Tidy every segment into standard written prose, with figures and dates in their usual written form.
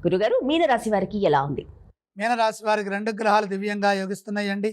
గురుగారు, మీనరాశి వారికి ఎలా ఉంది? మీనరాశి వారికి 2 గ్రహాలు దివ్యంగా యోగిస్తున్నాయండి.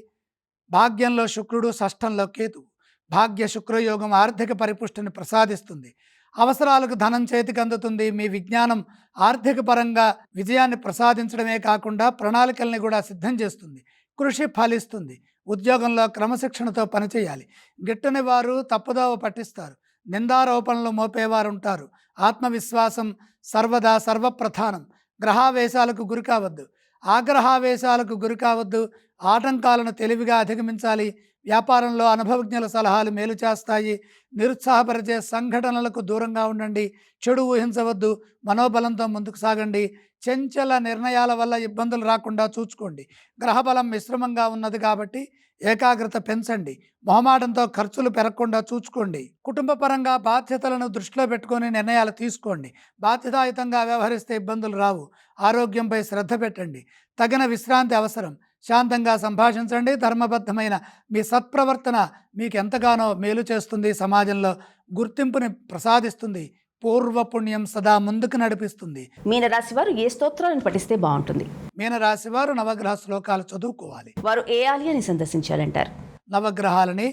భాగ్యంలో శుక్రుడు, షష్ఠంలో కేతువు. భాగ్య శుక్రయోగం ఆర్థిక పరిపుష్టిని ప్రసాదిస్తుంది. అవసరాలకు ధనం చేతికి అందుతుంది. మీ విజ్ఞానం ఆర్థిక పరంగా విజయాన్ని ప్రసాదించడమే కాకుండా ప్రణాళికల్ని కూడా సిద్ధం చేస్తుంది. కృషి ఫలిస్తుంది. ఉద్యోగంలో క్రమశిక్షణతో పనిచేయాలి. గిట్టని వారు తప్పుదోవ పట్టిస్తారు. నిందారోపణలు మోపేవారు ఉంటారు. ఆత్మవిశ్వాసం సర్వదా సర్వప్రధానం. గ్రహావేశాలకు గురి కావద్దు. ఆగ్రహావేశాలకు గురి కావద్దు. ఆటంకాలను తెలివిగా అధిగమించాలి. వ్యాపారంలో అనుభవజ్ఞుల సలహాలు మేలు చేస్తాయి. నిరుత్సాహపరిచే సంఘటనలకు దూరంగా ఉండండి. చెడు ఊహించవద్దు. మనోబలంతో ముందుకు సాగండి. చంచల నిర్ణయాల వల్ల ఇబ్బందులు రాకుండా చూసుకోండి. గ్రహబలం మిశ్రమంగా ఉన్నది కాబట్టి ఏకాగ్రత పెంచండి. మొహమాటంతో ఖర్చులు పెరగకుండా చూసుకోండి. కుటుంబ పరంగా బాధ్యతలను దృష్టిలో పెట్టుకొని నిర్ణయాలు తీసుకోండి. బాధ్యతాయుతంగా వ్యవహరిస్తే ఇబ్బందులు రావు. ఆరోగ్యంపై శ్రద్ధ పెట్టండి. తగిన విశ్రాంతి అవసరం. శాంతంగా సంభాషించండి. ధర్మబద్ధమైన మీ సత్ప్రవర్తన మీకు ఎంతగానో మేలు చేస్తుంది. సమాజంలో గుర్తింపుని ప్రసాదిస్తుంది. పూర్వపుణ్యం సదా ముందుకు నడిపిస్తుంది. మీనరాశి వారు ఏ స్తోత్రాలను పఠిస్తే బాగుంటుంది? మీనరాశి వారు నవగ్రహ శ్లోకాలు చదువుకోవాలి. వారు ఏ ఆలయాన్ని సందర్శించాలంటారు? నవగ్రహాలని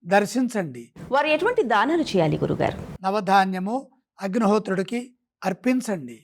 దర్శించండి. వారు ఎటువంటి దానాలు చేయాలి గురుగారు? నవధాన్యము అగ్నిహోత్రుడికి అర్పించండి.